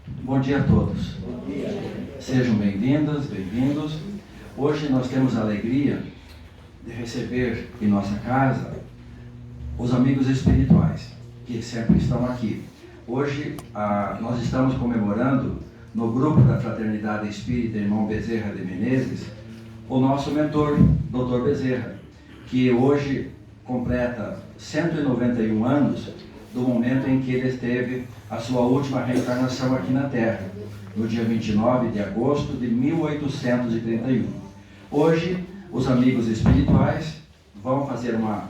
Bom dia a todos. Bom dia. Sejam bem-vindas, bem-vindos. Hoje nós temos a alegria de receber em nossa casa os amigos espirituais, que sempre estão aqui. Hoje nós estamos comemorando, no grupo da Fraternidade Espírita Irmão Bezerra de Menezes, o nosso mentor, Dr. Bezerra, que hoje completa 191 anos do momento em que ele teve a sua última reencarnação aqui na Terra, no dia 29 de agosto de 1831. Hoje, os amigos espirituais vão fazer uma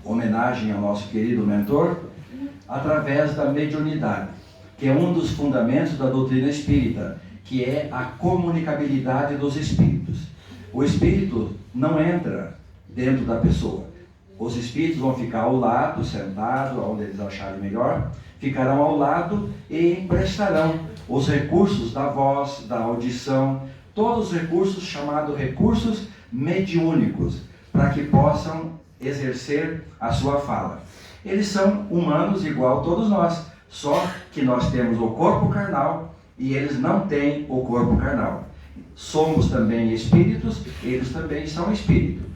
homenagem ao nosso querido mentor através da mediunidade, que é um dos fundamentos da doutrina espírita, que é a comunicabilidade dos espíritos. O espírito não entra dentro da pessoa. Os espíritos vão ficar ao lado, sentados, onde eles acharem melhor, ficarão ao lado e emprestarão os recursos da voz, da audição, todos os recursos chamados recursos mediúnicos, para que possam exercer a sua fala. Eles são humanos igual a todos nós, só que nós temos o corpo carnal e eles não têm o corpo carnal. Somos também espíritos, eles também são espíritos.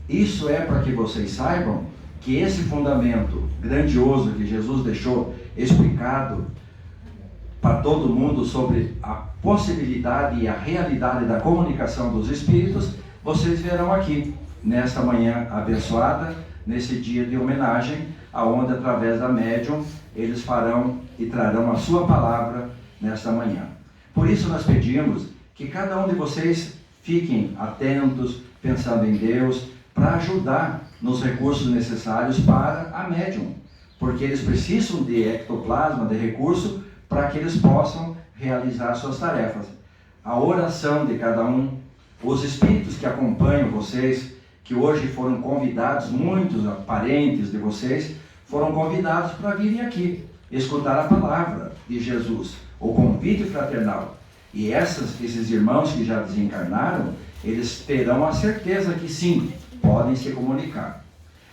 Isso é para que vocês saibam que esse fundamento grandioso que Jesus deixou explicado para todo mundo sobre a possibilidade e a realidade da comunicação dos espíritos, vocês verão aqui, nesta manhã abençoada, nesse dia de homenagem, aonde através da médium eles farão e trarão a sua palavra nesta manhã. Por isso nós pedimos que cada um de vocês fiquem atentos, pensando em Deus, para ajudar nos recursos necessários para a médium, porque eles precisam de ectoplasma, de recurso, para que eles possam realizar suas tarefas. A oração de cada um, os espíritos que acompanham vocês, que hoje foram convidados, muitos parentes de vocês, foram convidados para virem aqui, escutar a palavra de Jesus, o convite fraternal. E esses irmãos que já desencarnaram, eles terão a certeza que sim, podem se comunicar.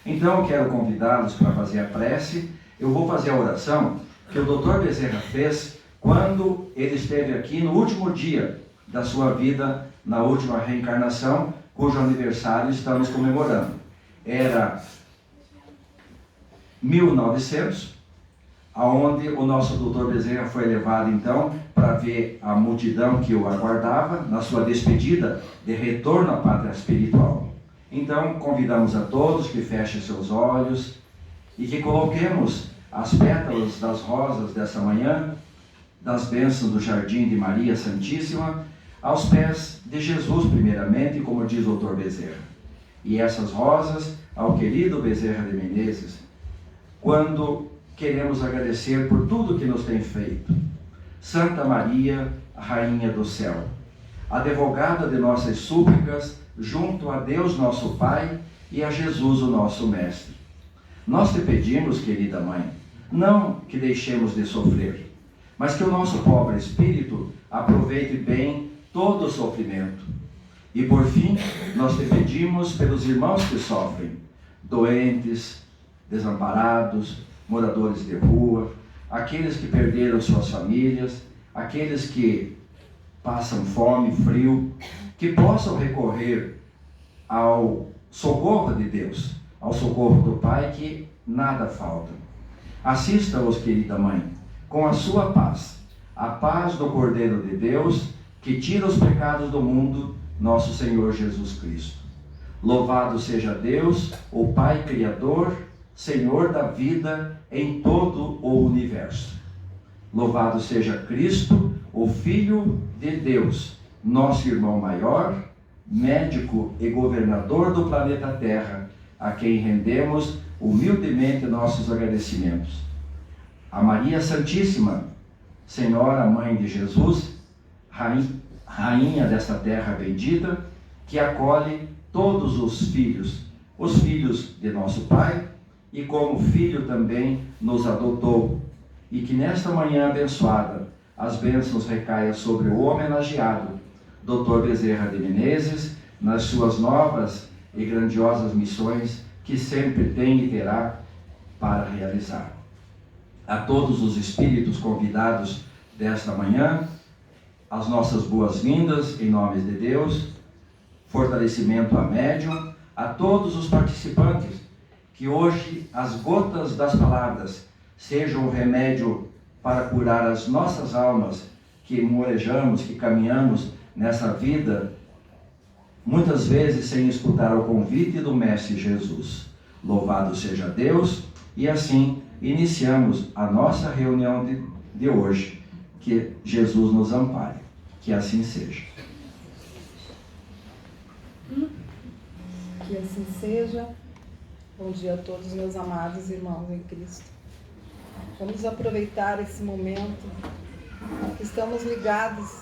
Então eu quero convidá-los para fazer a prece. Eu vou fazer a oração que o Dr. Bezerra fez quando ele esteve aqui no último dia da sua vida, na última reencarnação, cujo aniversário estamos comemorando. Era 1900, aonde o nosso Dr. Bezerra foi levado então para ver a multidão que o aguardava na sua despedida de retorno à pátria espiritual. Então convidamos a todos que fechem seus olhos e que coloquemos as pétalas das rosas dessa manhã, das bênçãos do Jardim de Maria Santíssima, aos pés de Jesus primeiramente, como diz o Dr. Bezerra. E essas rosas ao querido Bezerra de Menezes, quando queremos agradecer por tudo que nos tem feito. Santa Maria, Rainha do Céu, advogada de nossas súplicas, junto a Deus nosso Pai e a Jesus o nosso Mestre. Nós te pedimos, querida Mãe, não que deixemos de sofrer, mas que o nosso pobre espírito aproveite bem todo o sofrimento. E por fim, nós te pedimos pelos irmãos que sofrem, doentes, desamparados, moradores de rua, aqueles que perderam suas famílias, aqueles que passam fome, frio, que possam recorrer ao socorro de Deus, ao socorro do Pai, que nada falta. Assista-os, querida Mãe, com a sua paz, a paz do Cordeiro de Deus, que tira os pecados do mundo, nosso Senhor Jesus Cristo. Louvado seja Deus, o Pai Criador, Senhor da vida em todo o universo. Louvado seja Cristo, o Filho de Deus, nosso irmão maior, médico e governador do planeta Terra, a quem rendemos humildemente nossos agradecimentos. A Maria Santíssima, Senhora Mãe de Jesus, Rainha desta terra bendita, que acolhe todos os filhos de nosso Pai, e como filho também nos adotou, e que nesta manhã abençoada as bênçãos recaiam sobre o homenageado Dr. Bezerra de Menezes, nas suas novas e grandiosas missões que sempre tem e terá para realizar. A todos os espíritos convidados desta manhã, as nossas boas-vindas em nome de Deus, fortalecimento a médium, a todos os participantes, que hoje as gotas das palavras sejam o remédio para curar as nossas almas, que morejamos, que caminhamos nessa vida, muitas vezes sem escutar o convite do Mestre Jesus. Louvado seja Deus, e assim iniciamos a nossa reunião de hoje. Que Jesus nos ampare, que assim seja. Que assim seja. Bom dia a todos, meus amados irmãos em Cristo. Vamos aproveitar esse momento que estamos ligados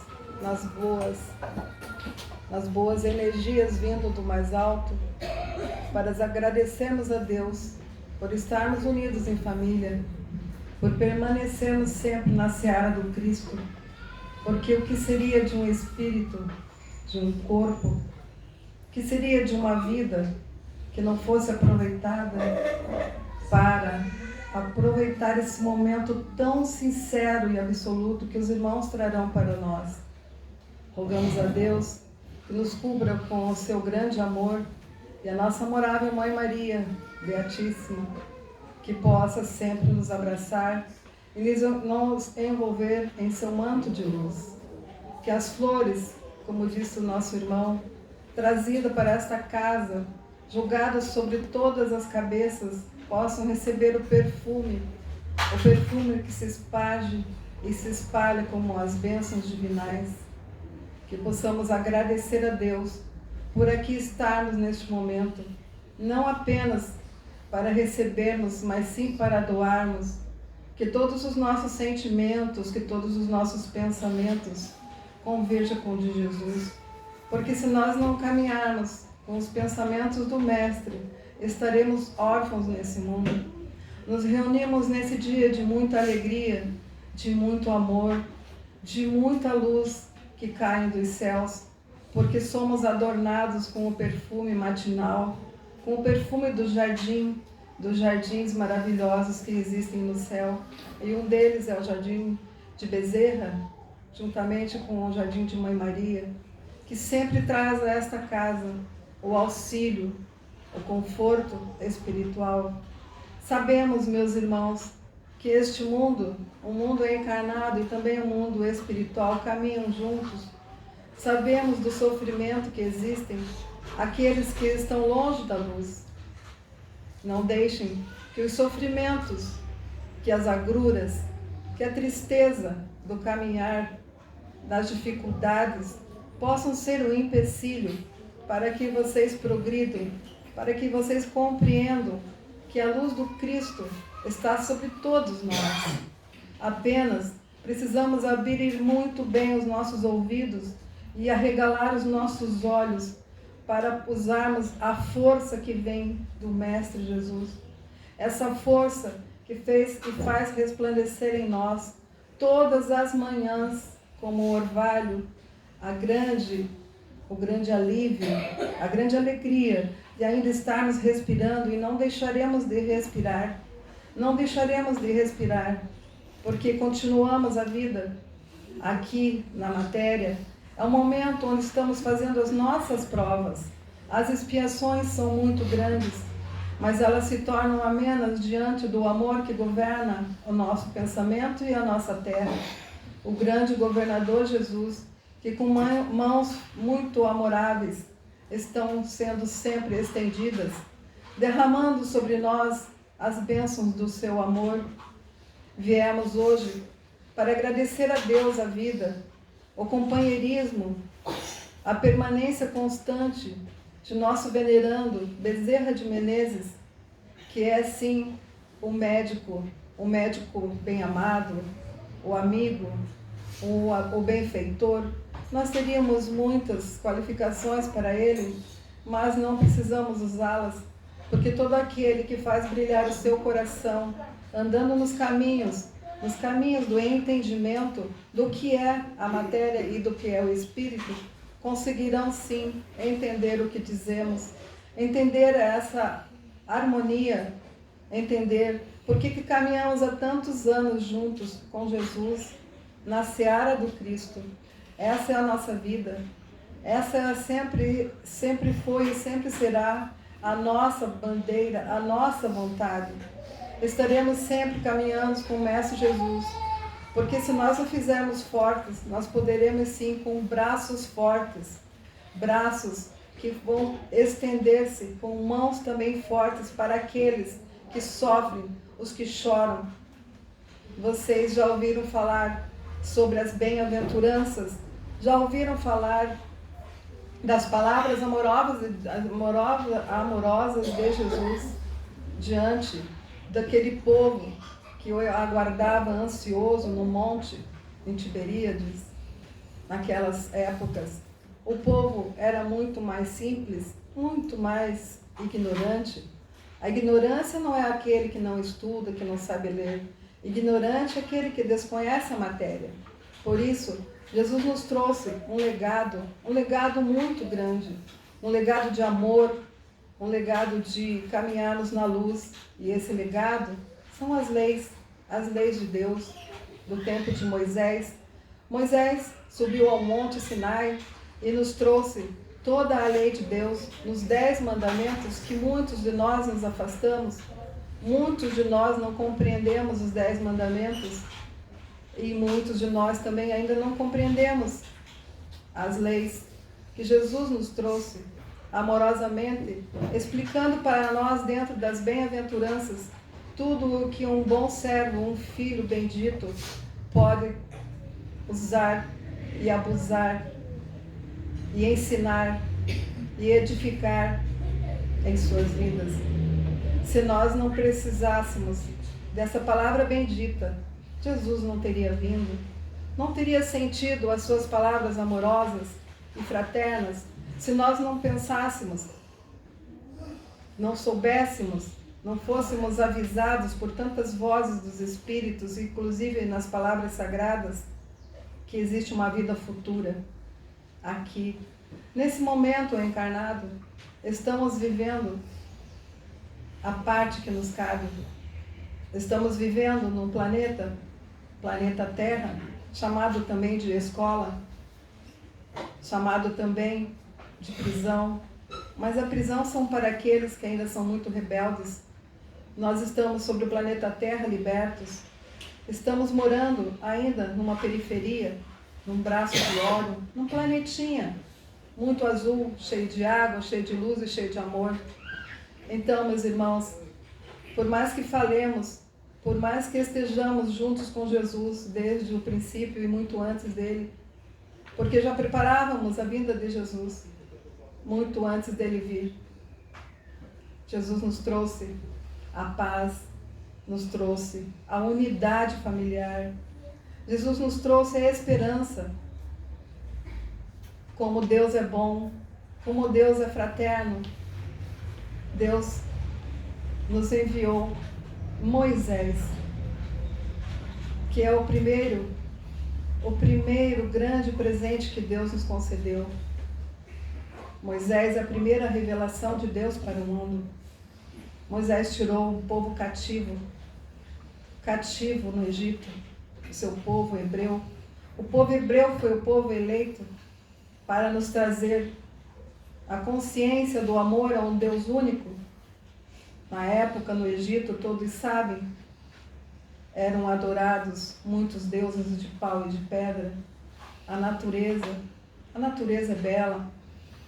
nas boas energias vindo do mais alto, para agradecermos a Deus por estarmos unidos em família, por permanecermos sempre na seara do Cristo, porque o que seria de um espírito, de um corpo, o que seria de uma vida que não fosse aproveitada para aproveitar esse momento tão sincero e absoluto que os irmãos trarão para nós. Rogamos a Deus que nos cubra com o seu grande amor e a nossa amorável Mãe Maria, Beatíssima, que possa sempre nos abraçar e nos envolver em seu manto de luz. Que as flores, como disse o nosso irmão, trazidas para esta casa, jogadas sobre todas as cabeças, possam receber o perfume que se esparge e se espalha como as bênçãos divinais. Que possamos agradecer a Deus por aqui estarmos neste momento, não apenas para recebermos, mas sim para doarmos. Que todos os nossos sentimentos, que todos os nossos pensamentos converjam com o de Jesus. Porque se nós não caminharmos com os pensamentos do Mestre, estaremos órfãos nesse mundo. Nos reunimos nesse dia de muita alegria, de muito amor, de muita luz que cai dos céus, porque somos adornados com o perfume matinal, com o perfume do jardim, dos jardins maravilhosos que existem no céu. E um deles é o Jardim de Bezerra, juntamente com o Jardim de Mãe Maria, que sempre traz a esta casa o auxílio, o conforto espiritual. Sabemos, meus irmãos, que este mundo, o mundo encarnado e também o mundo espiritual caminham juntos. Sabemos do sofrimento que existem aqueles que estão longe da luz. Não deixem que os sofrimentos, que as agruras, que a tristeza do caminhar, das dificuldades, possam ser um empecilho para que vocês progridem, para que vocês compreendam que a luz do Cristo está sobre todos nós. Apenas precisamos abrir muito bem os nossos ouvidos e arregalar os nossos olhos para usarmos a força que vem do Mestre Jesus. Essa força que faz resplandecer em nós todas as manhãs como o orvalho, o grande alívio, a grande alegria de ainda estarmos respirando, e não deixaremos de respirar. Não deixaremos de respirar, porque continuamos a vida aqui na matéria. É um momento onde estamos fazendo as nossas provas. As expiações são muito grandes, mas elas se tornam amenas diante do amor que governa o nosso pensamento e a nossa terra. O grande governador Jesus, que com mãos muito amoráveis estão sendo sempre estendidas, derramando sobre nós as bênçãos do seu amor. Viemos hoje para agradecer a Deus a vida, o companheirismo, a permanência constante de nosso venerando Bezerra de Menezes, que é sim o médico bem amado, o amigo, o benfeitor. Nós teríamos muitas qualificações para ele, mas não precisamos usá-las, porque todo aquele que faz brilhar o seu coração, andando nos caminhos do entendimento do que é a matéria e do que é o espírito, conseguirão sim entender o que dizemos, entender essa harmonia, entender por que caminhamos há tantos anos juntos com Jesus, na seara do Cristo. Essa é a nossa vida. Essa sempre foi e sempre será a nossa bandeira, a nossa vontade. Estaremos sempre caminhando com o Mestre Jesus, porque se nós o fizermos fortes, nós poderemos sim com braços fortes, braços que vão estender-se, com mãos também fortes para aqueles que sofrem, os que choram. Vocês já ouviram falar sobre as bem-aventuranças? Já ouviram falar das palavras amorosas de Jesus diante daquele povo que o aguardava ansioso no monte em Tiberíades, naquelas épocas? O povo era muito mais simples, muito mais ignorante. A ignorância não é aquele que não estuda, que não sabe ler. Ignorante é aquele que desconhece a matéria. Por isso, Jesus nos trouxe um legado muito grande, um legado de amor, um legado de caminharmos na luz. E esse legado são as leis de Deus, do tempo de Moisés. Moisés subiu ao monte Sinai e nos trouxe toda a lei de Deus, nos 10 mandamentos, que muitos de nós nos afastamos, muitos de nós não compreendemos os 10 mandamentos, e muitos de nós também ainda não compreendemos as leis que Jesus nos trouxe amorosamente, explicando para nós dentro das bem-aventuranças tudo o que um bom servo, um filho bendito pode usar e abusar e ensinar e edificar em suas vidas. Se nós não precisássemos dessa palavra bendita, Jesus não teria vindo, não teria sentido as suas palavras amorosas e fraternas, se nós não pensássemos, não soubéssemos, não fôssemos avisados por tantas vozes dos Espíritos, inclusive nas palavras sagradas, que existe uma vida futura aqui. Nesse momento encarnado, estamos vivendo a parte que nos cabe. Estamos vivendo num planeta Terra, chamado também de escola, chamado também de prisão. Mas a prisão são para aqueles que ainda são muito rebeldes. Nós estamos sobre o planeta Terra libertos. Estamos morando ainda numa periferia, num braço de ouro, num planetinha muito azul, cheio de água, cheio de luz e cheio de amor. Então, meus irmãos, por mais que falemos, por mais que estejamos juntos com Jesus desde o princípio e muito antes dele, porque já preparávamos a vinda de Jesus muito antes dele vir. Jesus nos trouxe a paz, nos trouxe a unidade familiar. Jesus nos trouxe a esperança. Como Deus é bom, como Deus é fraterno, Deus nos enviou Moisés, que é o primeiro grande presente que Deus nos concedeu. Moisés é a primeira revelação de Deus para o mundo. Moisés tirou o povo cativo no Egito, o seu povo hebreu. O povo hebreu foi o povo eleito para nos trazer a consciência do amor a um Deus único. Na época, no Egito, todos sabem, eram adorados muitos deuses de pau e de pedra. A natureza é bela,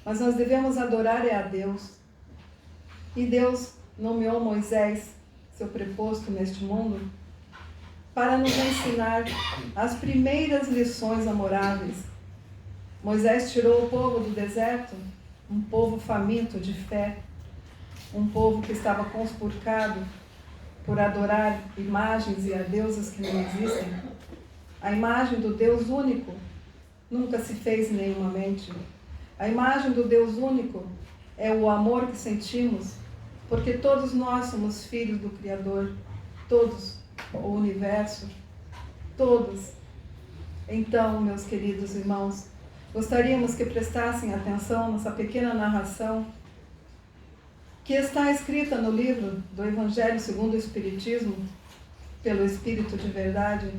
mas nós devemos adorar a Deus. E Deus nomeou Moisés, seu preposto neste mundo, para nos ensinar as primeiras lições amoráveis. Moisés tirou o povo do deserto, um povo faminto de fé, um povo que estava conspurcado por adorar imagens e a deusas que não existem. A imagem do Deus único nunca se fez em nenhuma mente. A imagem do Deus único é o amor que sentimos, porque todos nós somos filhos do Criador, todos, o universo, todos. Então, meus queridos irmãos, gostaríamos que prestassem atenção nessa pequena narração que está escrita no livro do Evangelho segundo o Espiritismo, pelo Espírito de Verdade,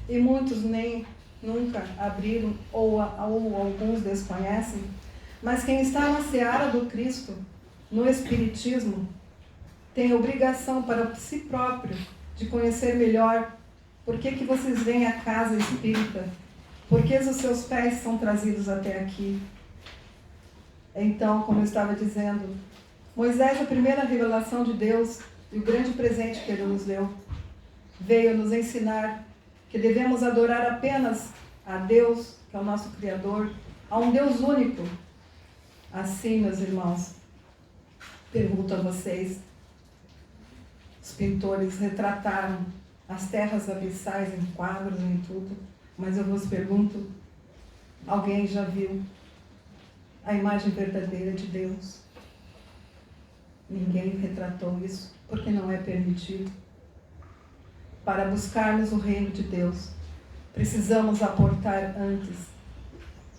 e muitos nem nunca abriram ou alguns desconhecem, mas quem está na seara do Cristo, no Espiritismo, tem obrigação para si próprio de conhecer melhor por que vocês vêm à casa espírita, por que os seus pés são trazidos até aqui. Então, como eu estava dizendo, Moisés, a primeira revelação de Deus e o grande presente que ele nos deu, veio nos ensinar que devemos adorar apenas a Deus, que é o nosso Criador, a um Deus único. Assim, meus irmãos, pergunto a vocês, os pintores retrataram as terras abissais em quadros, em tudo, mas eu vos pergunto, alguém já viu a imagem verdadeira de Deus? Ninguém retratou isso, porque não é permitido. Para buscarmos o reino de Deus, precisamos aportar antes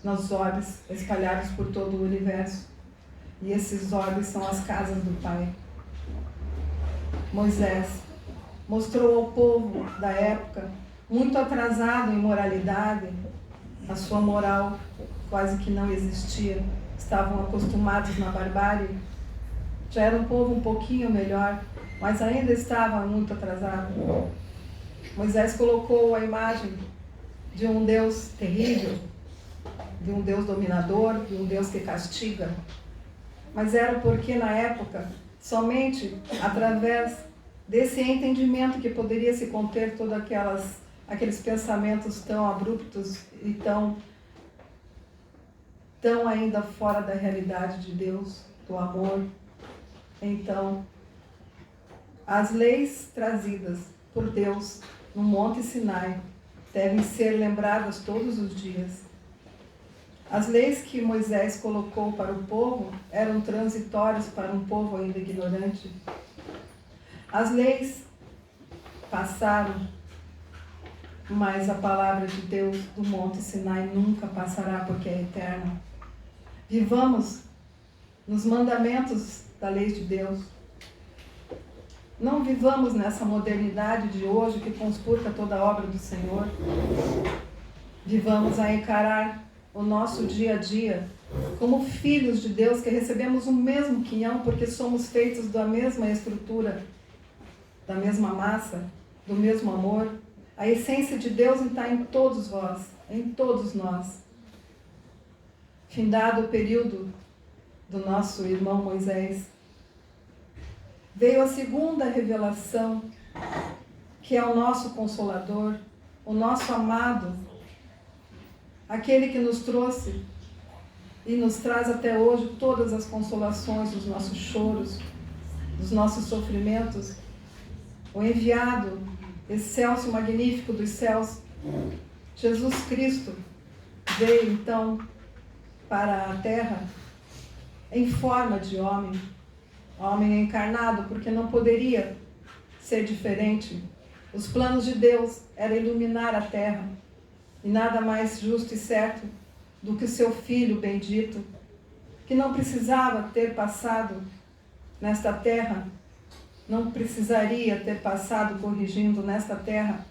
nos orbes espalhados por todo o universo. E esses orbes são as casas do Pai. Moisés mostrou ao povo da época, muito atrasado em moralidade, a sua moral quase que não existia. Estavam acostumados na barbárie. Já era um povo um pouquinho melhor, mas ainda estava muito atrasado. Moisés colocou a imagem de um Deus terrível, de um Deus dominador, de um Deus que castiga. Mas era porque na época, somente através desse entendimento que poderia se conter todos aqueles pensamentos tão abruptos e tão ainda fora da realidade de Deus, do amor. Então, as leis trazidas por Deus no Monte Sinai devem ser lembradas todos os dias. As leis que Moisés colocou para o povo eram transitórias para um povo ainda ignorante. As leis passaram, mas a palavra de Deus do Monte Sinai nunca passará, porque é eterna. Vivamos nos mandamentos da lei de Deus. Não vivamos nessa modernidade de hoje que conspurca toda a obra do Senhor. Vivamos a encarar o nosso dia a dia como filhos de Deus que recebemos o mesmo quinhão porque somos feitos da mesma estrutura, da mesma massa, do mesmo amor. A essência de Deus está em todos vós, em todos nós. Findado o período do nosso irmão Moisés, veio a segunda revelação, que é o nosso Consolador, o nosso amado, aquele que nos trouxe e nos traz até hoje todas as consolações dos nossos choros, dos nossos sofrimentos, o enviado excelso, magnífico dos céus, Jesus Cristo, veio então para a terra em forma de homem encarnado, porque não poderia ser diferente. Os planos de Deus eram iluminar a terra, e nada mais justo e certo do que o seu Filho bendito, que não precisava ter passado nesta terra, não precisaria ter passado corrigindo nesta terra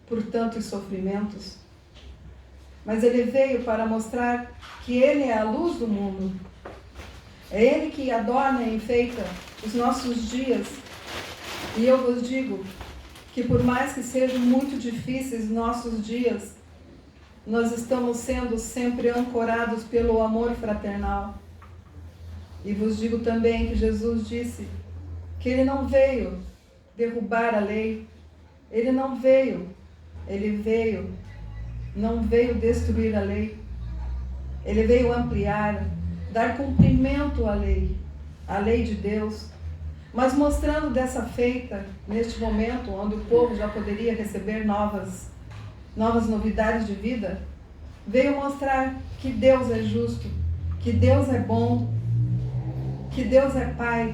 por tantos sofrimentos, mas ele veio para mostrar que ele é a luz do mundo. É Ele que adorna e enfeita os nossos dias. E eu vos digo que por mais que sejam muito difíceis nossos dias, nós estamos sendo sempre ancorados pelo amor fraternal. E vos digo também que Jesus disse que Ele não veio derrubar a lei. Ele não veio destruir a lei. Ele veio ampliar, dar cumprimento à lei de Deus, mas mostrando dessa feita, neste momento, onde o povo já poderia receber novas novidades de vida, veio mostrar que Deus é justo, que Deus é bom, que Deus é Pai,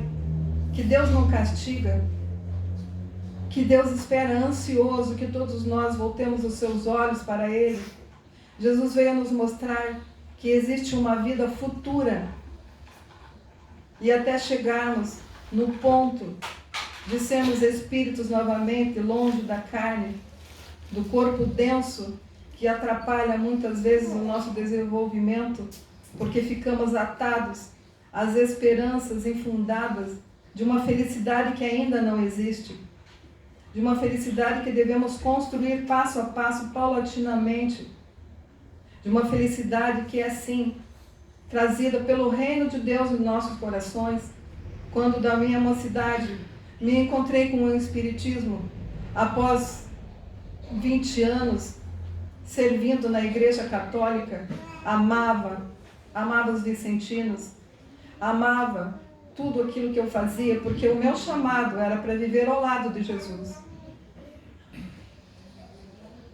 que Deus não castiga, que Deus espera ansioso que todos nós voltemos os seus olhos para Ele. Jesus veio nos mostrar que existe uma vida futura e até chegarmos no ponto de sermos espíritos novamente, longe da carne, do corpo denso que atrapalha muitas vezes o nosso desenvolvimento, porque ficamos atados às esperanças infundadas de uma felicidade que ainda não existe, de uma felicidade que devemos construir passo a passo, paulatinamente, de uma felicidade que é, sim, trazida pelo reino de Deus em nossos corações. Quando da minha mocidade me encontrei com o Espiritismo, após 20 anos servindo na Igreja Católica, amava os vicentinos, amava tudo aquilo que eu fazia, porque o meu chamado era para viver ao lado de Jesus.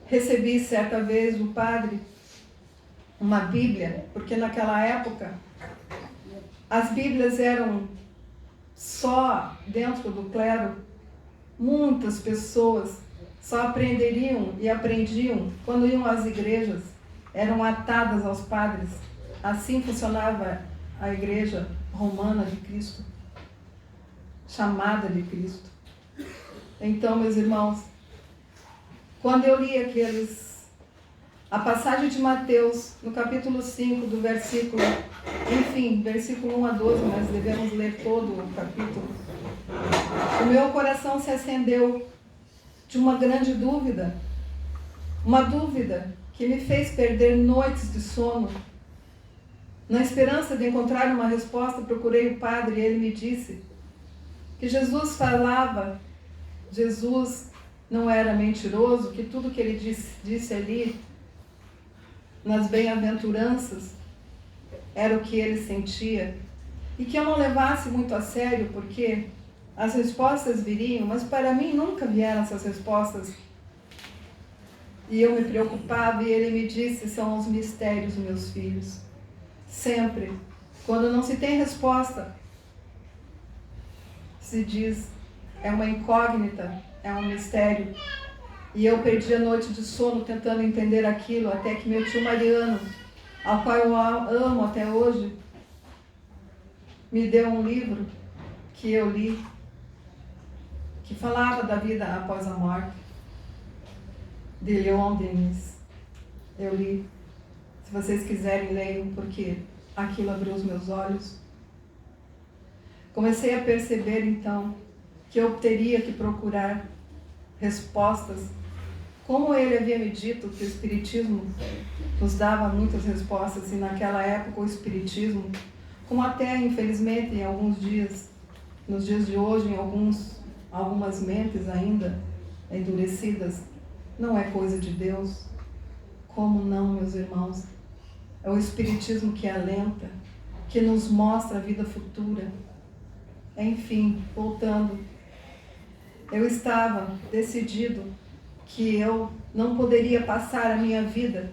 Recebi certa vez do padre uma Bíblia, porque naquela época as Bíblias eram só dentro do clero. Muitas pessoas só aprenderiam e aprendiam quando iam às igrejas, eram atadas aos padres. Assim funcionava a igreja romana de Cristo, chamada de Cristo. Então, meus irmãos, quando eu li a passagem de Mateus, no capítulo 5, do versículo 1 a 12, mas devemos ler todo o capítulo, o meu coração se acendeu de uma grande dúvida, uma dúvida que me fez perder noites de sono. Na esperança de encontrar uma resposta, procurei o padre e ele me disse que Jesus falava, Jesus não era mentiroso, que tudo que ele disse ali, nas bem-aventuranças, era o que ele sentia, e que eu não levasse muito a sério, porque as respostas viriam, mas para mim nunca vieram essas respostas. E eu me preocupava, e ele me disse: são os mistérios, meus filhos. Sempre, quando não se tem resposta, se diz, é uma incógnita, é um mistério. E eu perdi a noite de sono tentando entender aquilo, até que meu tio Mariano, ao qual eu amo até hoje, me deu um livro que eu li, que falava da vida após a morte, de Leon Denis. Eu li. Se vocês quiserem, leiam, porque aquilo abriu os meus olhos. Comecei a perceber, então, que eu teria que procurar respostas, como ele havia me dito que o Espiritismo nos dava muitas respostas, e naquela época o Espiritismo, como até, infelizmente, em alguns dias, nos dias de hoje, em algumas mentes ainda endurecidas, não é coisa de Deus. Como não, meus irmãos? É o Espiritismo que alenta, que nos mostra a vida futura. Enfim, voltando, eu estava decidido que eu não poderia passar a minha vida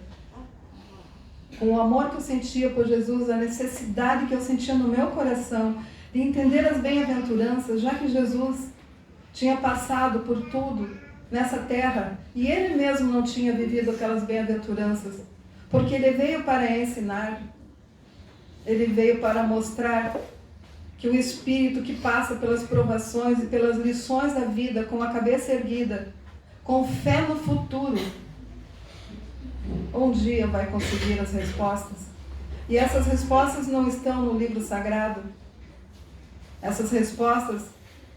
com o amor que eu sentia por Jesus, a necessidade que eu sentia no meu coração de entender as bem-aventuranças, já que Jesus tinha passado por tudo nessa terra e ele mesmo não tinha vivido aquelas bem-aventuranças, porque ele veio para ensinar, ele veio para mostrar que o espírito que passa pelas provações e pelas lições da vida com a cabeça erguida, com fé no futuro, um dia vai conseguir as respostas. E essas respostas não estão no livro sagrado. Essas respostas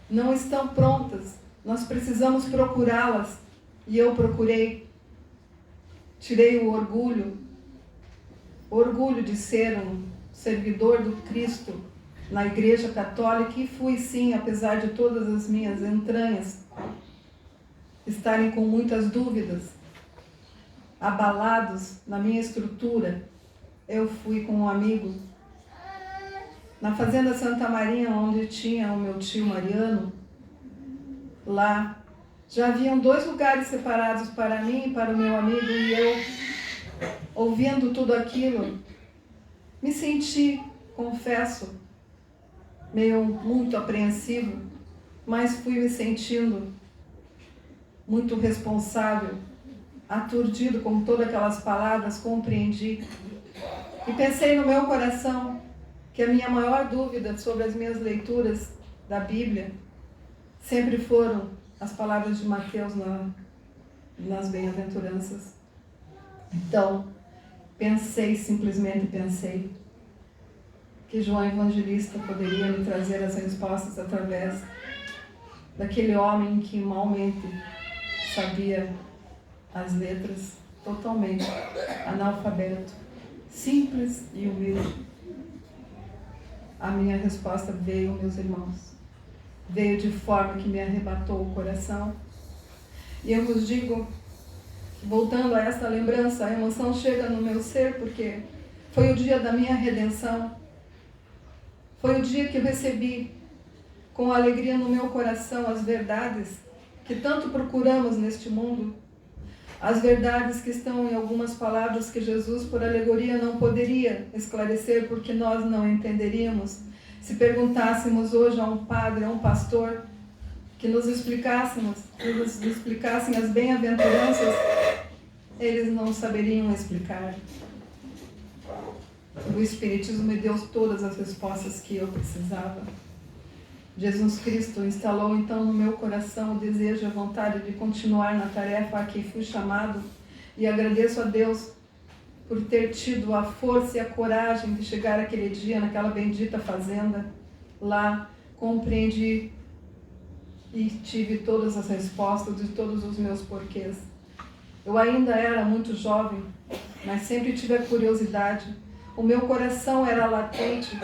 não estão prontas. Nós precisamos procurá-las. E eu procurei. Tirei o orgulho de ser um servidor do Cristo na Igreja Católica, e fui sim, apesar de todas as minhas entranhas estarem com muitas dúvidas, abalados na minha estrutura. Eu fui com um amigo na Fazenda Santa Marinha, onde tinha o meu tio Mariano. Lá já haviam 2 lugares separados para mim e para o meu amigo, e eu, ouvindo tudo aquilo, me senti, confesso, muito apreensivo, mas fui me sentindo muito responsável, aturdido com todas aquelas palavras, compreendi. E pensei no meu coração que a minha maior dúvida sobre as minhas leituras da Bíblia sempre foram as palavras de Mateus nas bem-aventuranças. Então, simplesmente pensei, que João Evangelista poderia me trazer as respostas através daquele homem que malmente sabia as letras, totalmente analfabeto, simples e humilde. A minha resposta veio, meus irmãos, veio de forma que me arrebatou o coração. E eu vos digo, voltando a esta lembrança, a emoção chega no meu ser, porque foi o dia da minha redenção. Foi o dia que eu recebi com alegria no meu coração as verdades que tanto procuramos neste mundo. As verdades que estão em algumas palavras que Jesus, por alegoria, não poderia esclarecer, porque nós não entenderíamos. Se perguntássemos hoje a um padre, a um pastor, que nos explicassem as bem-aventuranças, eles não saberiam explicar. O Espiritismo me deu todas as respostas que eu precisava. Jesus Cristo instalou então no meu coração o desejo e a vontade de continuar na tarefa a que fui chamado, e agradeço a Deus por ter tido a força e a coragem de chegar aquele dia naquela bendita fazenda. Lá compreendi e tive todas as respostas de todos os meus porquês. Eu ainda era muito jovem, mas sempre tive a curiosidade. O meu coração era latente.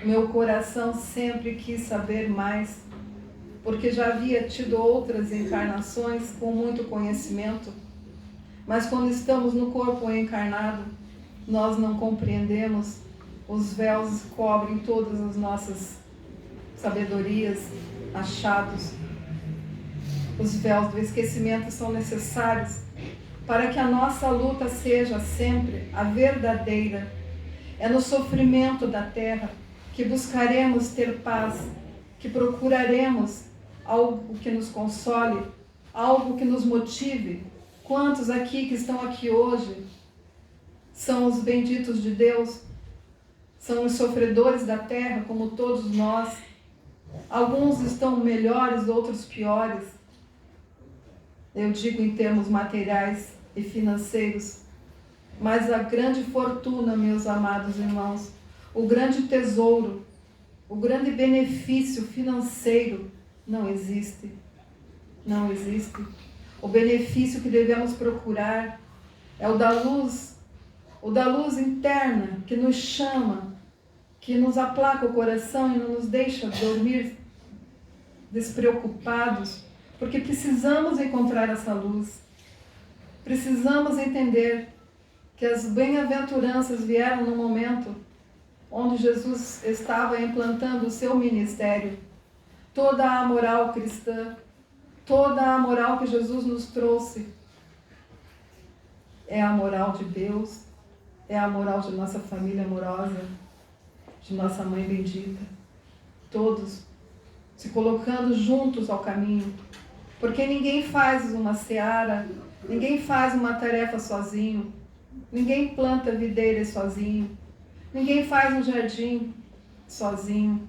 Meu coração sempre quis saber mais, porque já havia tido outras encarnações com muito conhecimento. Mas quando estamos no corpo encarnado, nós não compreendemos. Os véus cobrem todas as nossas sabedorias, achados. Os véus do esquecimento são necessários para que a nossa luta seja sempre a verdadeira. É no sofrimento da terra que buscaremos ter paz, que procuraremos algo que nos console, algo que nos motive. Quantos aqui que estão aqui hoje são os benditos de Deus? São os sofredores da terra, como todos nós. Alguns estão melhores, outros piores. Eu digo em termos materiais e financeiros. Mas a grande fortuna, meus amados irmãos, o grande tesouro, o grande benefício financeiro não existe. Não existe. O benefício que devemos procurar é o da luz interna que nos chama, que nos aplaca o coração e não nos deixa dormir despreocupados, porque precisamos encontrar essa luz. Precisamos entender que as bem-aventuranças vieram no momento onde Jesus estava implantando o seu ministério. Toda a moral cristã, toda a moral que Jesus nos trouxe é a moral de Deus, é a moral de nossa família amorosa, de nossa mãe bendita. Todos se colocando juntos ao caminho, porque ninguém faz uma seara, ninguém faz uma tarefa sozinho, ninguém planta videiras sozinho, ninguém faz um jardim sozinho.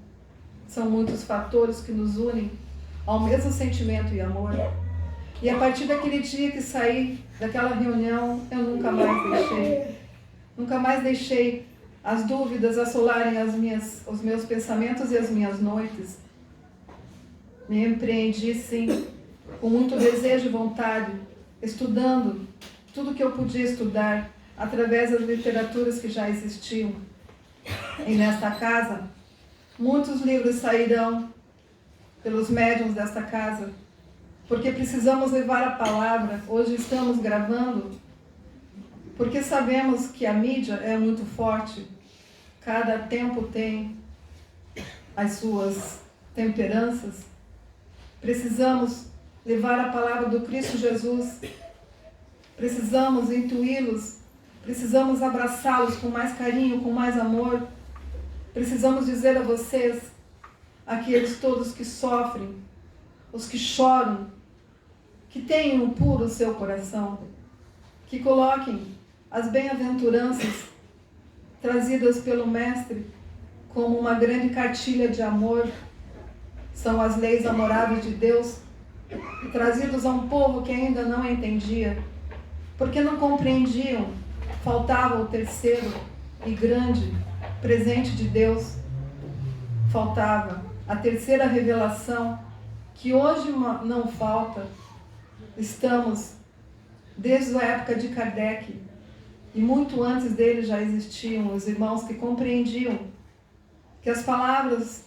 São muitos fatores que nos unem ao mesmo sentimento e amor. E a partir daquele dia que saí daquela reunião, eu nunca mais deixei as dúvidas assolarem os meus pensamentos e as minhas noites. Me empreendi, sim, com muito desejo e vontade, estudando tudo que eu podia estudar através das literaturas que já existiam. E nesta casa, muitos livros sairão pelos médiuns desta casa, porque precisamos levar a palavra. Hoje estamos gravando, porque sabemos que a mídia é muito forte. Cada tempo tem as suas temperanças. Precisamos levar a palavra do Cristo Jesus. Precisamos intuí-los. Precisamos abraçá-los com mais carinho, com mais amor. Precisamos dizer a vocês, aqueles todos que sofrem, os que choram, que tenham puro o seu coração, que coloquem as bem-aventuranças trazidas pelo Mestre como uma grande cartilha de amor. São as leis amoráveis de Deus, trazidos a um povo que ainda não entendia, porque não compreendiam, faltava o terceiro e grande presente de Deus, faltava a terceira revelação, que hoje não falta. Estamos, desde a época de Kardec, e muito antes dele já existiam os irmãos que compreendiam que as palavras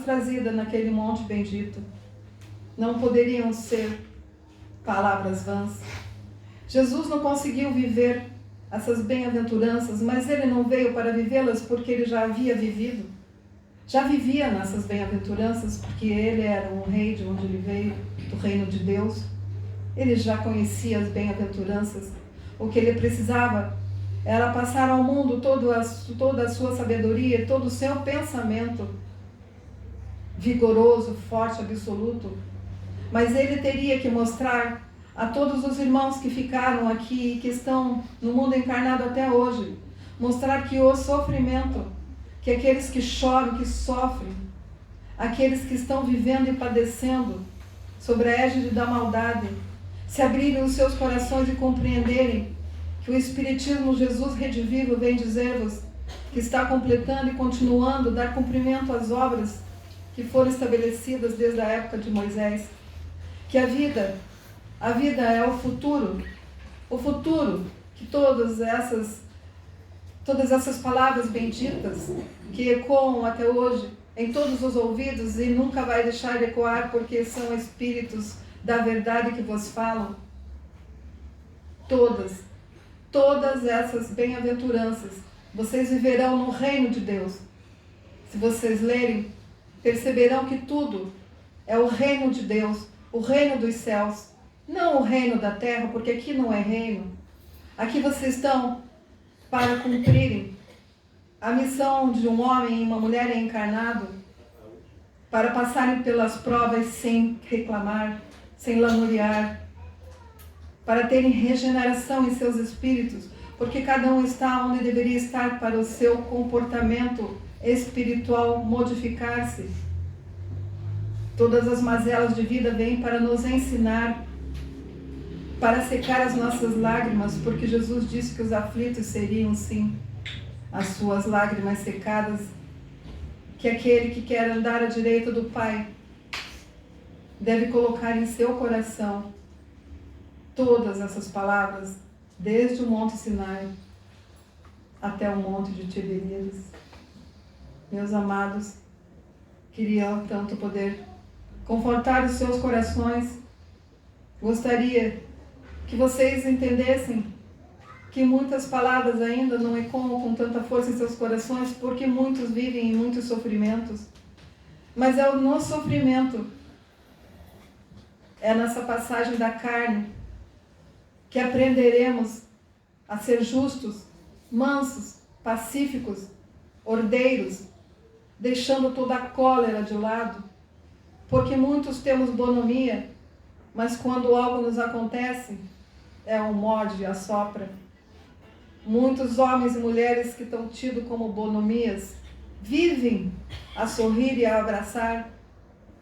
trazidas naquele monte bendito não poderiam ser palavras vãs. Jesus não conseguiu viver essas bem-aventuranças, mas ele não veio para vivê-las porque ele já havia vivido. Já vivia nessas bem-aventuranças porque ele era um rei de onde ele veio, do reino de Deus. Ele já conhecia as bem-aventuranças. O que ele precisava era passar ao mundo toda a sua sabedoria, todo o seu pensamento vigoroso, forte, absoluto. Mas ele teria que mostrar a todos os irmãos que ficaram aqui e que estão no mundo encarnado até hoje, mostrar que o sofrimento, que aqueles que choram, que sofrem, aqueles que estão vivendo e padecendo sobre a égide da maldade, se abrirem os seus corações e compreenderem que o Espiritismo, Jesus Redivivo, vem dizer-vos que está completando e continuando a dar cumprimento às obras que foram estabelecidas desde a época de Moisés, que a vida é o futuro que todas essas palavras benditas que ecoam até hoje em todos os ouvidos e nunca vai deixar de ecoar, porque são espíritos da verdade que vos falam. Todas essas bem-aventuranças, vocês viverão no reino de Deus. Se vocês lerem, perceberão que tudo é o reino de Deus, o reino dos céus, não o reino da terra, porque aqui não é reino. Aqui vocês estão para cumprirem a missão de um homem e uma mulher encarnado, para passarem pelas provas sem reclamar, sem lamuriar, para terem regeneração em seus espíritos, porque cada um está onde deveria estar para o seu comportamento espiritual modificar-se. Todas as mazelas de vida vêm para nos ensinar, para secar as nossas lágrimas, porque Jesus disse que os aflitos seriam, sim, as suas lágrimas secadas, que aquele que quer andar à direita do Pai deve colocar em seu coração todas essas palavras, desde o Monte Sinai até o Monte de Tiberíades. Meus amados, queria tanto poder confortar os seus corações. Gostaria que vocês entendessem que muitas palavras ainda não ecoam com tanta força em seus corações, porque muitos vivem em muitos sofrimentos. Mas é no sofrimento, é nessa passagem da carne, que aprenderemos a ser justos, mansos, pacíficos, ordeiros, deixando toda a cólera de lado, porque muitos temos bonomia, mas quando algo nos acontece, é um morde e assopra. Muitos homens e mulheres que estão tidos como bonomias vivem a sorrir e a abraçar,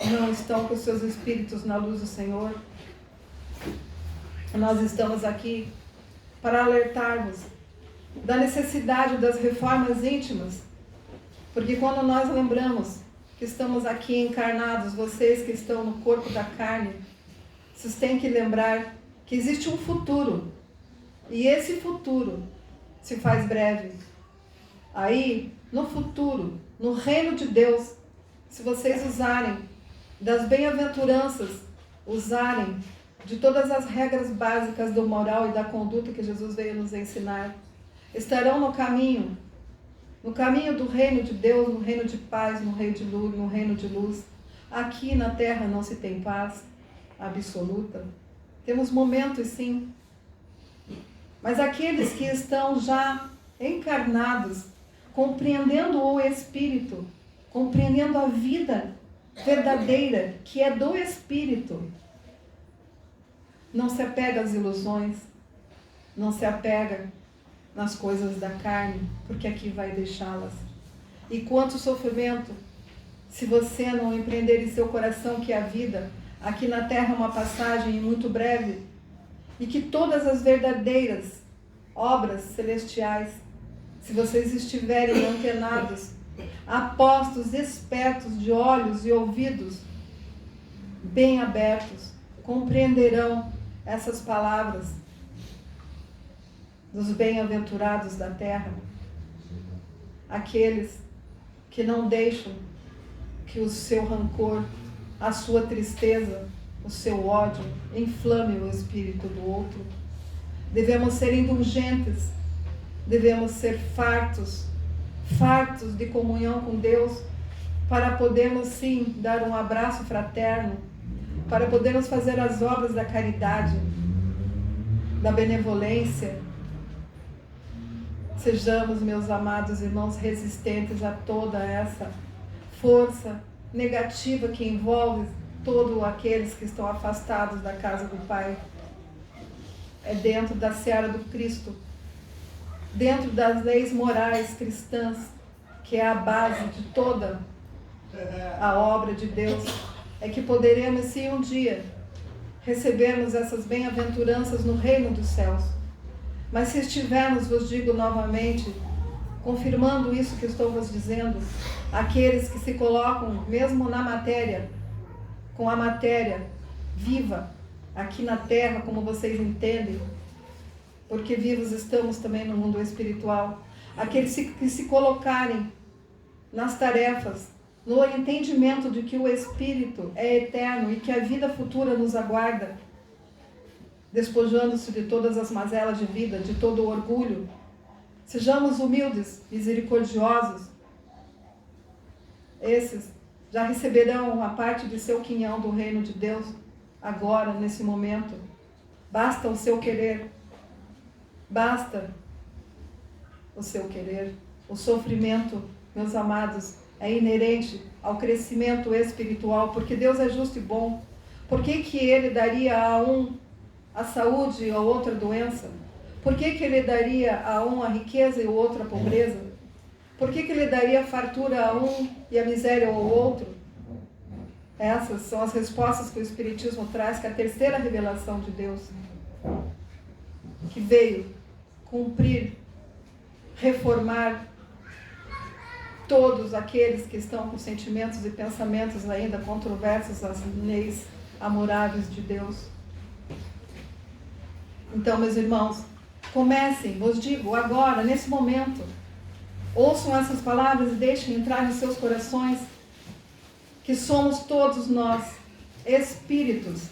não estão com seus espíritos na luz do Senhor. Nós estamos aqui para alertar-vos da necessidade das reformas íntimas, porque quando nós lembramos que estamos aqui encarnados, vocês que estão no corpo da carne, vocês têm que lembrar que existe um futuro, e esse futuro se faz breve. Aí, no futuro, no reino de Deus, se vocês usarem das bem-aventuranças, usarem de todas as regras básicas do moral e da conduta que Jesus veio nos ensinar, estarão no caminho do reino de Deus, no reino de paz, no reino de luz. Aqui na terra não se tem paz absoluta. Temos momentos, sim. Mas aqueles que estão já encarnados, compreendendo o Espírito, compreendendo a vida verdadeira, que é do Espírito, não se apega às ilusões, não se apega nas coisas da carne, porque aqui vai deixá-las. E quanto sofrimento, se você não empreender em seu coração que a vida aqui na terra uma passagem muito breve, e que todas as verdadeiras obras celestiais, se vocês estiverem antenados, apostos, espertos de olhos e ouvidos bem abertos, compreenderão essas palavras dos bem-aventurados da terra, aqueles que não deixam que o seu rancor, a sua tristeza, o seu ódio inflame o espírito do outro. Devemos ser indulgentes, devemos ser fartos de comunhão com Deus, para podermos sim dar um abraço fraterno, para podermos fazer as obras da caridade, da benevolência. Sejamos, meus amados irmãos, resistentes a toda essa força negativa que envolve todos aqueles que estão afastados da casa do Pai. É dentro da seara do Cristo, dentro das leis morais cristãs, que é a base de toda a obra de Deus, é que poderemos, sim, um dia recebermos essas bem-aventuranças no reino dos céus. Mas se estivermos, vos digo novamente, confirmando isso que estou vos dizendo, aqueles que se colocam mesmo na matéria, com a matéria viva, aqui na terra, como vocês entendem, porque vivos estamos também no mundo espiritual, aqueles que se colocarem nas tarefas, no entendimento de que o Espírito é eterno e que a vida futura nos aguarda, despojando-se de todas as mazelas de vida, de todo o orgulho. Sejamos humildes, misericordiosos. Esses já receberão a parte de seu quinhão do reino de Deus, agora, nesse momento. Basta o seu querer. Basta o seu querer. O sofrimento, meus amados, é inerente ao crescimento espiritual, porque Deus é justo e bom. Por que que Ele daria a um a saúde e a outra doença? Por que que Ele daria a um a riqueza e ao outro a pobreza? Por que que Ele daria a fartura a um e a miséria ao outro? Essas são as respostas que o Espiritismo traz, que é a terceira revelação de Deus, que veio cumprir, reformar todos aqueles que estão com sentimentos e pensamentos ainda controversos às leis amoráveis de Deus. Então, meus irmãos, comecem, vos digo, agora, nesse momento, ouçam essas palavras e deixem entrar nos seus corações, que somos todos nós espíritos,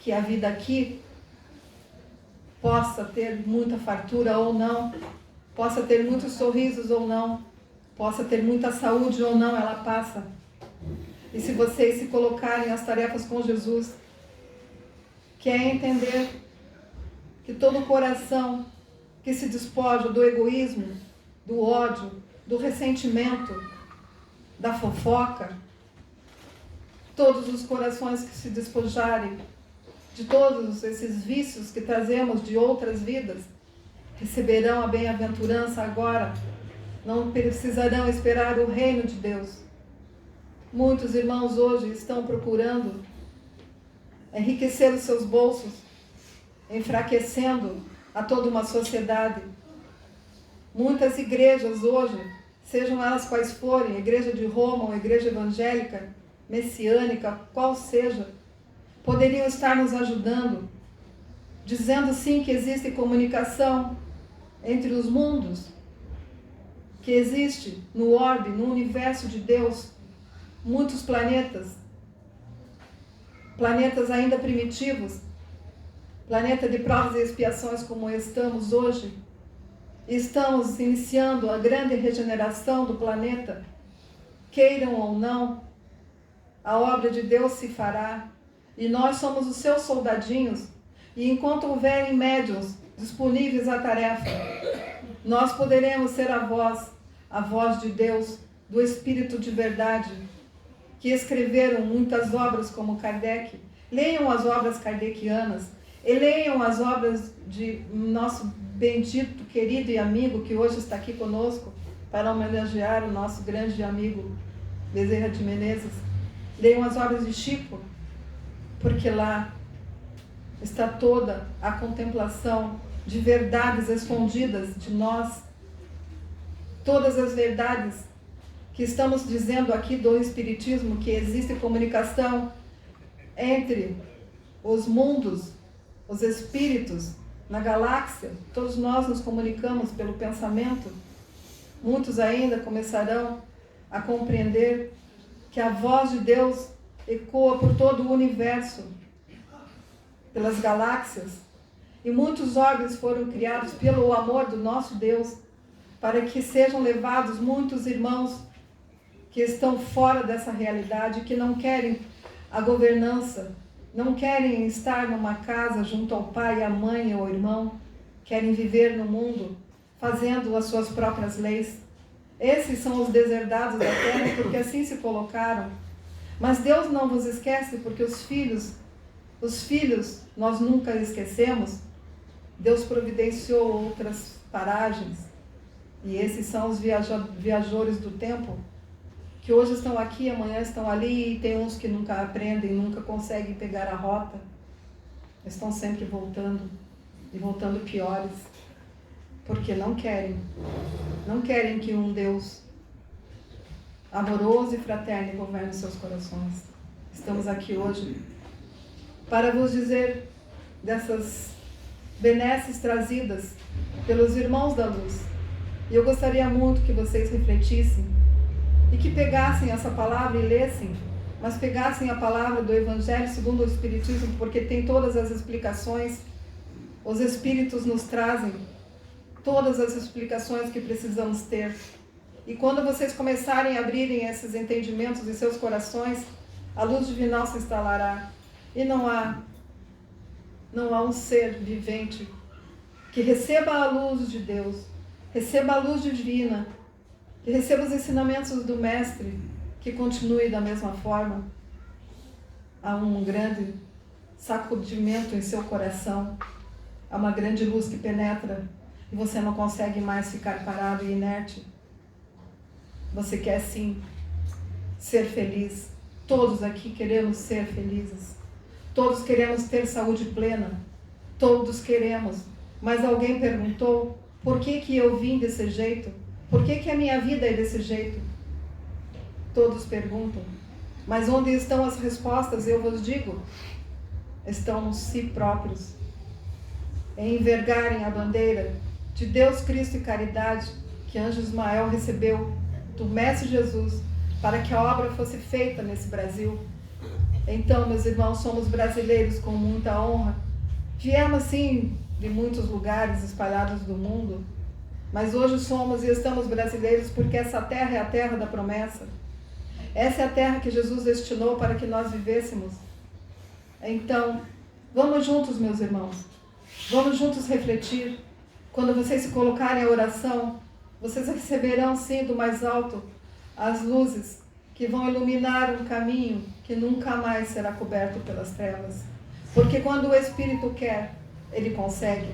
que a vida aqui possa ter muita fartura ou não, possa ter muitos sorrisos ou não, possa ter muita saúde ou não, ela passa. E se vocês se colocarem as tarefas com Jesus, que é entender que todo coração que se despoja do egoísmo, do ódio, do ressentimento, da fofoca, todos os corações que se despojarem de todos esses vícios que trazemos de outras vidas, receberão a bem-aventurança agora, não precisarão esperar o reino de Deus. Muitos irmãos hoje estão procurando enriquecer os seus bolsos, enfraquecendo a toda uma sociedade. Muitas igrejas hoje, sejam elas quais forem, igreja de Roma ou igreja evangélica, messiânica, qual seja, poderiam estar nos ajudando, dizendo sim que existe comunicação entre os mundos, que existe no orbe, no universo de Deus, muitos planetas, planetas ainda primitivos, planeta de provas e expiações como estamos hoje. Estamos iniciando a grande regeneração do planeta. Queiram ou não, a obra de Deus se fará. E nós somos os seus soldadinhos. E enquanto houverem médiuns disponíveis à tarefa, nós poderemos ser a voz de Deus, do Espírito de verdade, que escreveram muitas obras como Kardec. Leiam as obras kardecianas, e leiam as obras de nosso bendito, querido e amigo, que hoje está aqui conosco, para homenagear o nosso grande amigo Bezerra de Menezes. Leiam as obras de Chico, porque lá está toda a contemplação de verdades escondidas de nós, todas as verdades que estamos dizendo aqui do Espiritismo, que existe comunicação entre os mundos, os espíritos, na galáxia, todos nós nos comunicamos pelo pensamento. Muitos ainda começarão a compreender que a voz de Deus ecoa por todo o universo, pelas galáxias, e muitos órgãos foram criados pelo amor do nosso Deus, para que sejam levados muitos irmãos que estão fora dessa realidade, que não querem a governança, não querem estar numa casa junto ao pai, à mãe ou ao irmão, querem viver no mundo fazendo as suas próprias leis. Esses são os deserdados da terra, porque assim se colocaram. Mas Deus não vos esquece, porque os filhos nós nunca esquecemos. Deus providenciou outras paragens, e esses são os viajores do tempo, que hoje estão aqui, amanhã estão ali, e tem uns que nunca aprendem, nunca conseguem pegar a rota, estão sempre voltando, e voltando piores, porque não querem que um Deus amoroso e fraterno governe seus corações. Estamos aqui hoje para vos dizer dessas benesses trazidas pelos irmãos da luz. E eu gostaria muito que vocês refletissem e que pegassem essa palavra e lessem, mas pegassem a palavra do Evangelho segundo o Espiritismo, porque tem todas as explicações. Os Espíritos nos trazem todas as explicações que precisamos ter. E quando vocês começarem a abrirem esses entendimentos em seus corações, a luz divinal se instalará. E não há um ser vivente que receba a luz de Deus, receba a luz divina, que receba os ensinamentos do Mestre, que continue da mesma forma. Há um grande sacudimento em seu coração, há uma grande luz que penetra e você não consegue mais ficar parado e inerte. Você quer sim ser feliz. Todos aqui queremos ser felizes. Todos queremos ter saúde plena. Todos queremos. Mas alguém perguntou, por que eu vim desse jeito? Por que a minha vida é desse jeito? Todos perguntam. Mas onde estão as respostas? Eu vos digo, estão em si próprios. Em envergarem a bandeira de Deus, Cristo e caridade, que Anjo Ismael recebeu do Mestre Jesus, para que a obra fosse feita nesse Brasil. Então, meus irmãos, somos brasileiros com muita honra. Viemos, sim, de muitos lugares espalhados do mundo, mas hoje somos e estamos brasileiros porque essa terra é a terra da promessa. Essa é a terra que Jesus destinou para que nós vivêssemos. Então, vamos juntos, meus irmãos. Vamos juntos refletir. Quando vocês se colocarem à oração, vocês receberão, sim, do mais alto as luzes que vão iluminar um caminho que nunca mais será coberto pelas trevas. Porque quando o Espírito quer, ele consegue.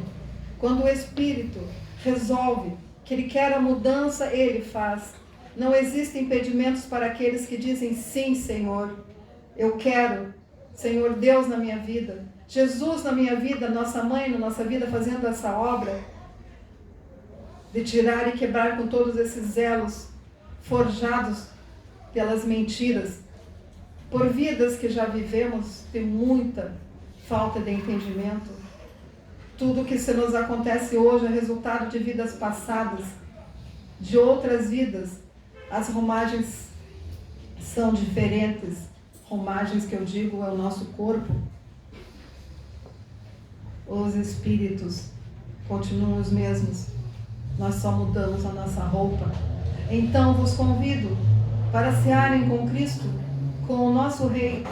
Quando o Espírito resolve que ele quer a mudança, ele faz. Não existem impedimentos para aqueles que dizem, sim, Senhor, eu quero, Senhor Deus na minha vida, Jesus na minha vida, nossa mãe na nossa vida, fazendo essa obra de tirar e quebrar com todos esses elos forjados pelas mentiras, por vidas que já vivemos de muita falta de entendimento. Tudo que se nos acontece hoje é resultado de vidas passadas, de outras vidas. As romagens são diferentes. Romagens que eu digo é o nosso corpo. Os espíritos continuam os mesmos. Nós só mudamos a nossa roupa. Então vos convido para cearem com Cristo, com o nosso Rei,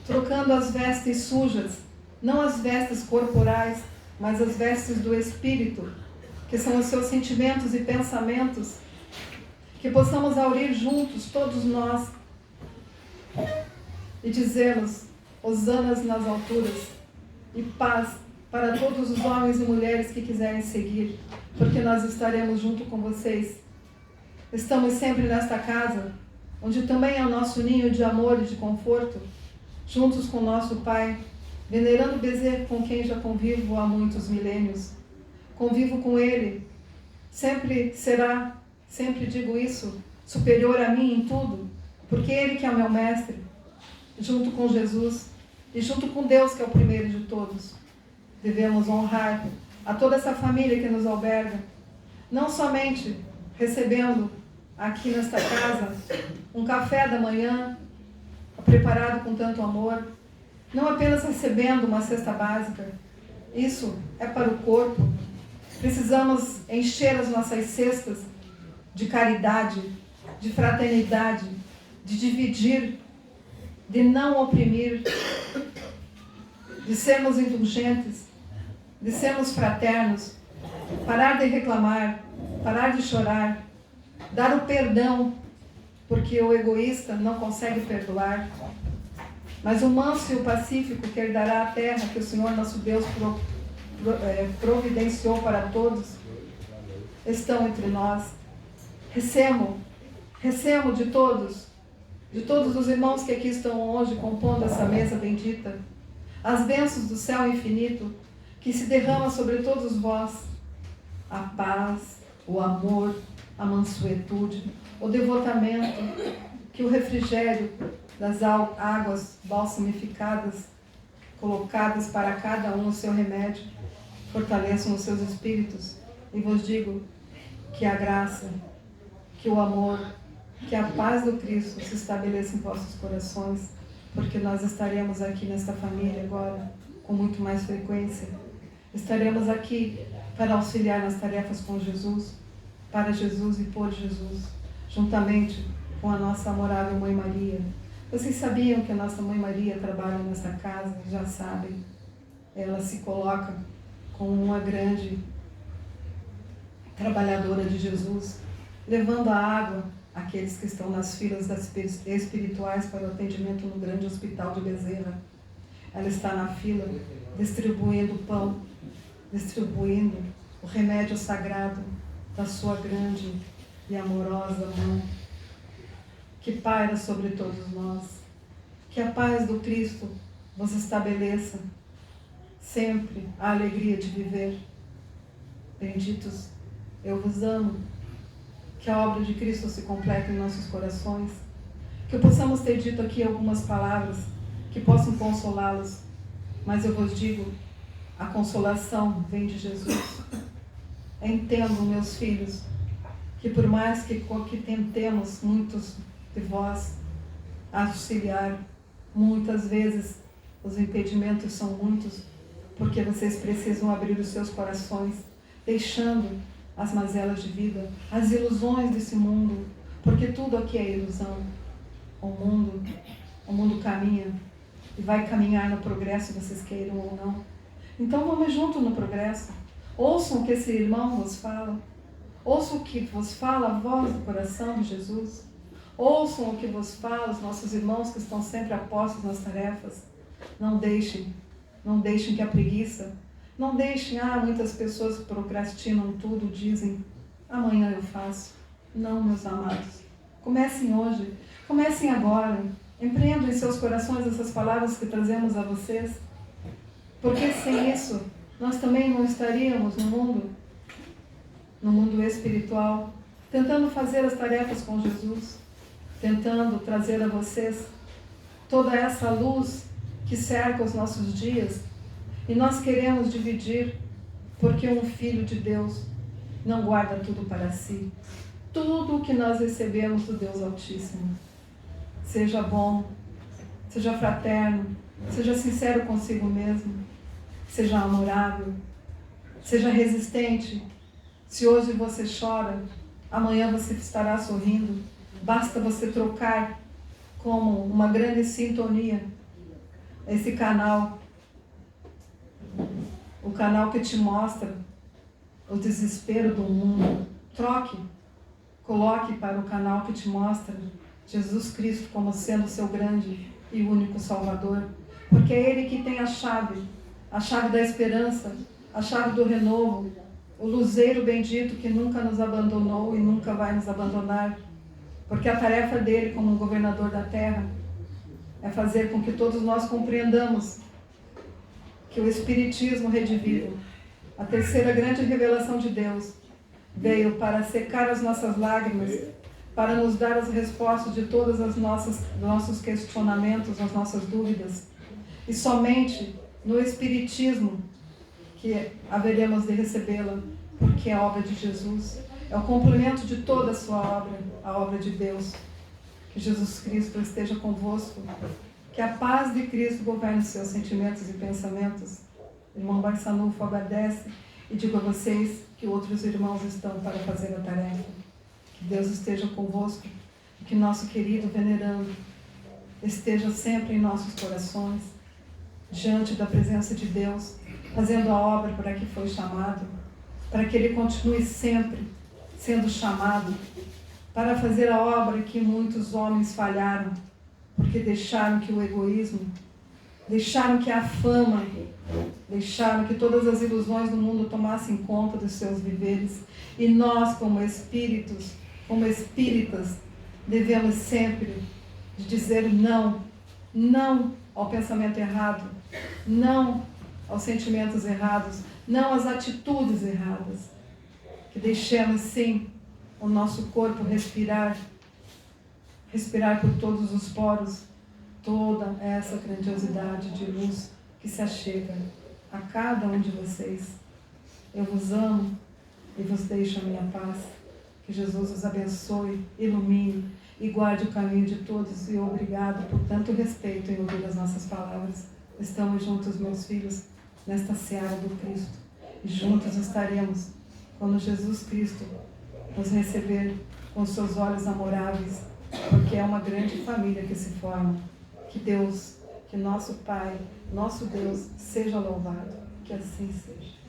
trocando as vestes sujas, não as vestes corporais, mas as vestes do Espírito, que são os seus sentimentos e pensamentos, que possamos aurir juntos, todos nós, e dizermos, hosanas nas alturas, e paz para todos os homens e mulheres que quiserem seguir, porque nós estaremos junto com vocês. Estamos sempre nesta casa, onde também é o nosso ninho de amor e de conforto, juntos com nosso Pai, venerando Bezerra, com quem já convivo há muitos milênios. Convivo com ele, sempre será, sempre digo isso, superior a mim em tudo, porque ele que é o meu mestre, junto com Jesus e junto com Deus, que é o primeiro de todos. Devemos honrar a toda essa família que nos alberga, não somente recebendo aqui nesta casa um café da manhã, preparado com tanto amor, não apenas recebendo uma cesta básica, isso é para o corpo. Precisamos encher as nossas cestas de caridade, de fraternidade, de dividir, de não oprimir, de sermos indulgentes, de sermos fraternos, parar de reclamar, parar de chorar, dar o perdão, porque o egoísta não consegue perdoar. Mas o manso e o pacífico que herdará a terra que o Senhor nosso Deus providenciou para todos, estão entre nós. Recemo de todos os irmãos que aqui estão hoje compondo essa mesa bendita, as bênçãos do céu infinito, que se derrama sobre todos vós, a paz, o amor, a mansuetude, o devotamento, que o refrigério das águas balsamificadas, colocadas para cada um o seu remédio, fortaleçam os seus espíritos. E vos digo que a graça, que o amor, que a paz do Cristo se estabeleça em vossos corações, porque nós estaremos aqui nesta família agora com muito mais frequência. Estaremos aqui para auxiliar nas tarefas com Jesus, para Jesus e por Jesus, juntamente com a nossa amorável Mãe Maria. Vocês sabiam que a nossa Mãe Maria trabalha nesta casa? Já sabem. Ela se coloca como uma grande trabalhadora de Jesus, levando a água àqueles que estão nas filas das espirituais para o atendimento no grande hospital de Bezerra. Ela está na fila, distribuindo pão, distribuindo o remédio sagrado da sua grande e amorosa mão, que paira sobre todos nós. Que a paz do Cristo vos estabeleça sempre a alegria de viver. Benditos, eu vos amo. Que a obra de Cristo se complete em nossos corações. Que possamos ter dito aqui algumas palavras que possam consolá-los. Mas eu vos digo, a consolação vem de Jesus. Entendam, meus filhos, que por mais que tentemos, muitos de vós, auxiliar, muitas vezes os impedimentos são muitos, porque vocês precisam abrir os seus corações, deixando as mazelas de vida, as ilusões desse mundo, porque tudo aqui é ilusão. O mundo caminha e vai caminhar no progresso, vocês queiram ou não. Então vamos junto no progresso. Ouçam o que esse irmão vos fala. Ouçam o que vos fala a voz do coração de Jesus. Ouçam o que vos fala os nossos irmãos que estão sempre apostos nas tarefas. Não deixem que a preguiça, não deixem, muitas pessoas procrastinam tudo, dizem, amanhã eu faço. Não, meus amados. Comecem hoje, comecem agora. Empreendam em seus corações essas palavras que trazemos a vocês. Porque sem isso, nós também não estaríamos no mundo espiritual, tentando fazer as tarefas com Jesus, tentando trazer a vocês toda essa luz que cerca os nossos dias, e nós queremos dividir, porque um filho de Deus não guarda tudo para si. Tudo o que nós recebemos do Deus Altíssimo, seja bom, seja fraterno, seja sincero consigo mesmo, seja amorável, seja resistente. Se hoje você chora, amanhã você estará sorrindo. Basta você trocar como uma grande sintonia esse canal, o canal que te mostra o desespero do mundo. Troque, coloque para o canal que te mostra Jesus Cristo como sendo seu grande e único Salvador, porque é Ele que tem a chave da esperança, a chave do renovo, o luzeiro bendito que nunca nos abandonou e nunca vai nos abandonar, porque a tarefa dele como governador da terra é fazer com que todos nós compreendamos que o Espiritismo redivivo, a terceira grande revelação de Deus, veio para secar as nossas lágrimas, para nos dar as respostas de todas as nossos questionamentos, as nossas dúvidas. E somente no Espiritismo que haveremos de recebê-la, porque é a obra de Jesus, é o complemento de toda a sua obra, a obra de Deus. Que Jesus Cristo esteja convosco, que a paz de Cristo governe seus sentimentos e pensamentos. Irmão Barçanufo agradece e digo a vocês que outros irmãos estão para fazer a tarefa. Que Deus esteja convosco e que nosso querido venerando esteja sempre em nossos corações, diante da presença de Deus, fazendo a obra para que foi chamado, para que ele continue sempre sendo chamado, para fazer a obra que muitos homens falharam, porque deixaram que o egoísmo, deixaram que a fama, deixaram que todas as ilusões do mundo tomassem conta dos seus viveres. E nós, como espíritos, como espíritas, devemos sempre dizer não, não ao pensamento errado, não aos sentimentos errados, não às atitudes erradas. Que deixemos sim o nosso corpo respirar por todos os poros, toda essa grandiosidade de luz que se achega a cada um de vocês. Eu vos amo e vos deixo a minha paz. Que Jesus os abençoe, ilumine e guarde o caminho de todos. E obrigado por tanto respeito em ouvir as nossas palavras. Estamos juntos, meus filhos, nesta seara do Cristo. E juntos estaremos quando Jesus Cristo nos receber com seus olhos amoráveis, porque é uma grande família que se forma. Que Deus, que nosso Pai, nosso Deus, seja louvado. Que assim seja.